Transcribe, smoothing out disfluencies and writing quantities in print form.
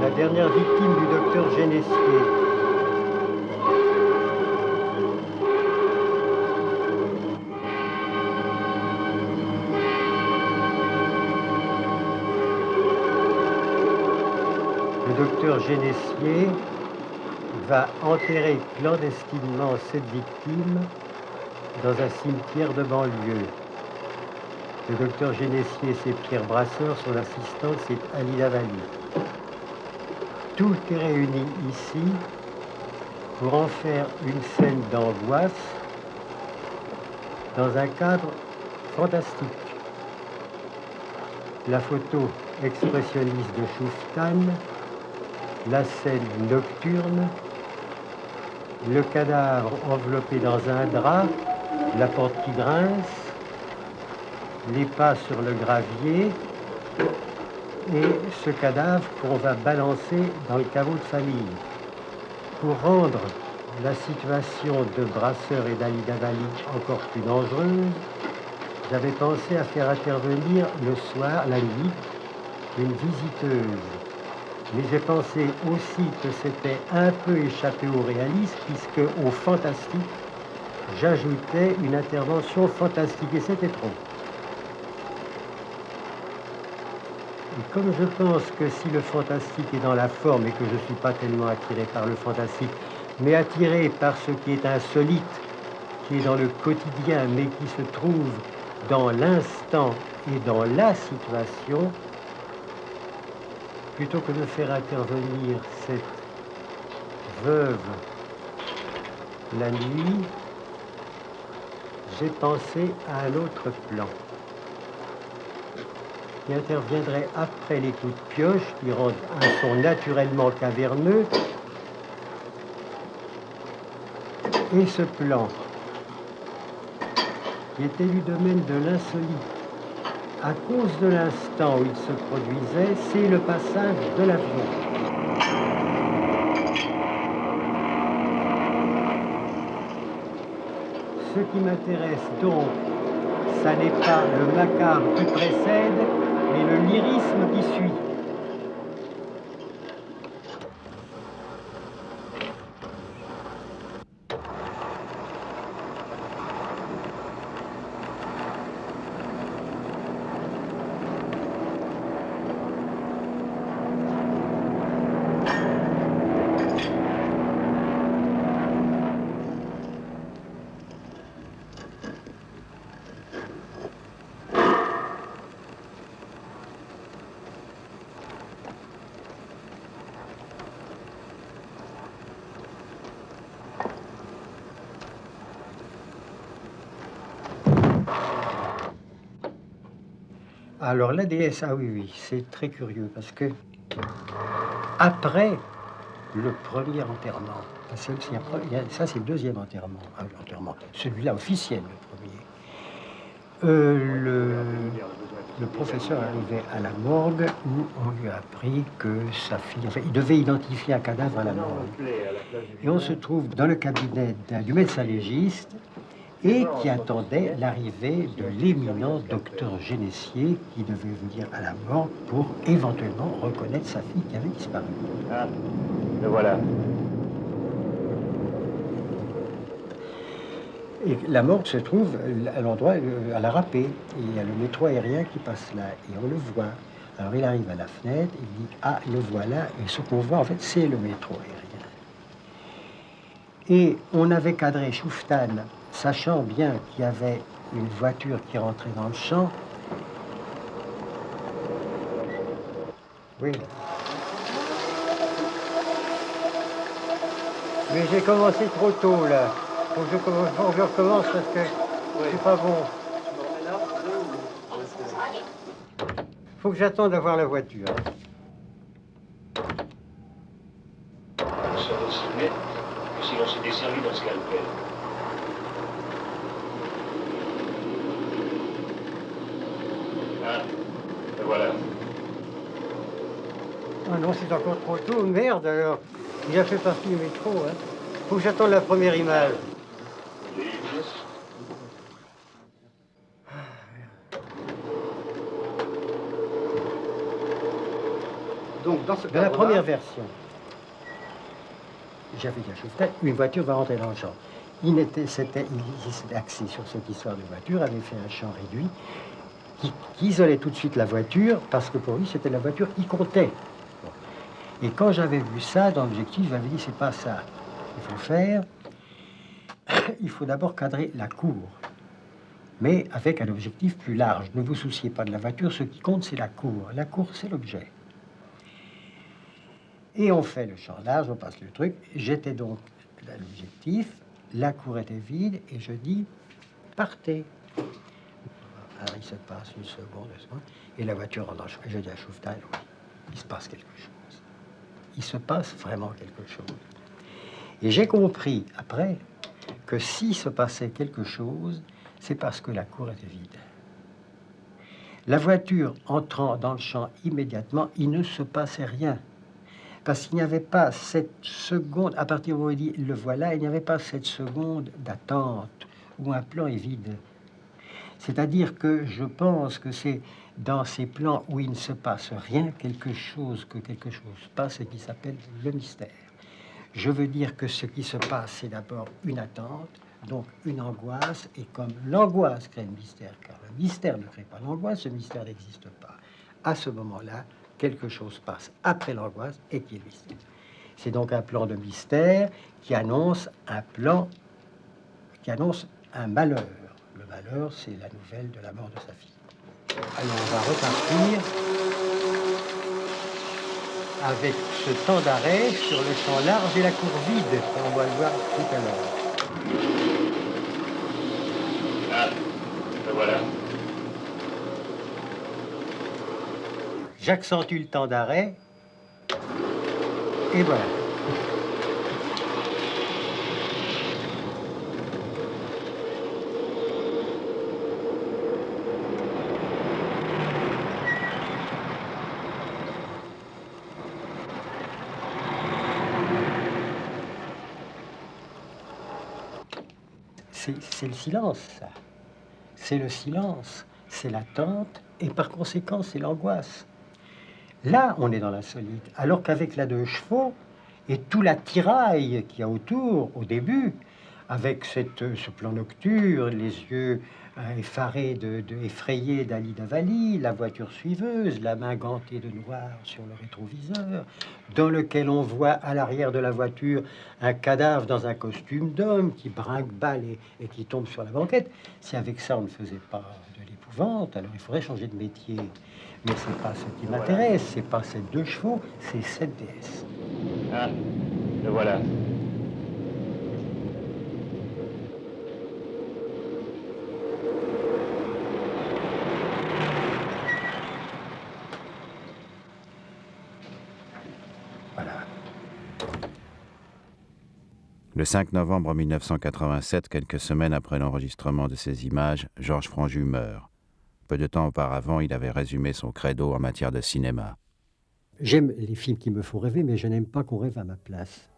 la dernière victime du docteur Génessier. Le docteur Génessier va enterrer clandestinement cette victime dans un cimetière de banlieue. Le docteur Génessier, c'est Pierre Brasseur, son assistante, c'est Alida Valli. Tout est réuni ici pour en faire une scène d'angoisse dans un cadre fantastique. La photo expressionniste de Schuftan, la scène nocturne, le cadavre enveloppé dans un drap, la porte qui grince, les pas sur le gravier et ce cadavre qu'on va balancer dans le caveau de famille. Pour rendre la situation de Brasseur et d'Alida Valli encore plus dangereuse, j'avais pensé à faire intervenir le soir, la nuit, une visiteuse. Mais j'ai pensé aussi que c'était un peu échappé au réalisme, puisque au fantastique, j'ajoutais une intervention fantastique, et c'était trop. Et comme je pense que si le fantastique est dans la forme, et que je ne suis pas tellement attiré par le fantastique, mais attiré par ce qui est insolite, qui est dans le quotidien, mais qui se trouve dans l'instant et dans la situation, plutôt que de faire intervenir cette veuve la nuit, j'ai pensé à un autre plan qui interviendrait après les coups de pioche qui rendent un son naturellement caverneux. Et ce plan, qui était du domaine de l'insolite, à cause de l'instant où il se produisait, c'est le passage de l'avion. Ce qui m'intéresse donc, ça n'est pas le macabre qui précède, mais le lyrisme qui suit. Alors la déesse, ah oui, c'est très curieux parce que après le premier enterrement, ça c'est le deuxième enterrement, celui-là officiel, le premier, le professeur arrivait à la morgue où on lui a appris que sa fille, enfin il devait identifier un cadavre à la morgue. Et on se trouve dans le cabinet du médecin légiste et qui attendait l'arrivée de l'éminent docteur Génessier qui devait venir à la morgue pour éventuellement reconnaître sa fille qui avait disparu. Ah, le voilà. Et la morgue se trouve à l'endroit, à la râpée. Et il y a le métro aérien qui passe là, et on le voit. Alors il arrive à la fenêtre, il dit « Ah, le voilà », et ce qu'on voit, en fait, c'est le métro aérien. Et on avait cadré Schuftan, sachant bien qu'il y avait une voiture qui rentrait dans le champ. Oui. Mais j'ai commencé trop tôt, là. Faut que je recommence parce que c'est pas bon. Faut que j'attende d'avoir la voiture. Ça vaut si net que si l'on s'était servi d'un scalpel. Ah, le voilà. Ah non, c'est encore trop tôt. Merde, alors. Il a fait partie du métro, hein. Faut que j'attende la première image. Donc, dans ce Dans la cadre-là, première version, j'avais dit à Schuften, une voiture va rentrer dans le champ. Il s'était axé sur cette histoire de voiture, avait fait un champ réduit, qui isolait tout de suite la voiture, parce que pour lui, c'était la voiture qui comptait. Bon. Et quand j'avais vu ça, dans l'objectif, je m'avais dit, c'est pas ça qu'il faut faire. Il faut d'abord cadrer la cour, mais avec un objectif plus large. Ne vous souciez pas de la voiture, ce qui compte, c'est la cour. La cour, c'est l'objet. Et on fait le champ large, on passe le truc. J'étais donc à l'objectif, la cour était vide, et je dis, partez. Alors il se passe une seconde, et la voiture rentre dans le champ. Et je dis à Schuften, oui, il se passe quelque chose. Il se passe vraiment quelque chose. Et j'ai compris, après, que s'il se passait quelque chose, c'est parce que la cour était vide. La voiture entrant dans le champ immédiatement, il ne se passait rien. Parce qu'il n'y avait pas cette seconde, à partir où on dit le voilà, il n'y avait pas cette seconde d'attente où un plan est vide. C'est-à-dire que je pense que c'est dans ces plans où il ne se passe rien, que quelque chose passe et qui s'appelle le mystère. Je veux dire que ce qui se passe, c'est d'abord une attente, donc une angoisse, et comme l'angoisse crée le mystère, car le mystère ne crée pas l'angoisse, ce mystère n'existe pas. À ce moment-là, quelque chose passe après l'angoisse et qui est le mystère. C'est donc un plan de mystère qui annonce un plan, qui annonce un malheur. Le malheur, c'est la nouvelle de la mort de sa fille. Alors on va repartir avec ce temps d'arrêt sur le champ large et la cour vide. On va le voir tout à l'heure. Ah, le voilà. J'accentue le temps d'arrêt. Et voilà. C'est le silence, ça. C'est le silence, c'est l'attente, et par conséquent, c'est l'angoisse. Là, on est dans l'insolite, alors qu'avec la deux chevaux et tout l'attirail qu'il y a autour, au début, avec ce plan nocturne, les yeux effarés, effrayés d'Ali Davali, la voiture suiveuse, la main gantée de noir sur le rétroviseur, dans lequel on voit à l'arrière de la voiture un cadavre dans un costume d'homme qui brinque-balle et qui tombe sur la banquette. Si avec ça on ne faisait pas de l'épouvante, alors il faudrait changer de métier. Mais c'est pas ce qui m'intéresse, c'est pas ces deux chevaux, c'est cette déesse. Ah, le voilà. Voilà. Le 5 novembre 1987, quelques semaines après l'enregistrement de ces images, Georges Franju meurt. Peu de temps auparavant, il avait résumé son credo en matière de cinéma. J'aime les films qui me font rêver, mais je n'aime pas qu'on rêve à ma place.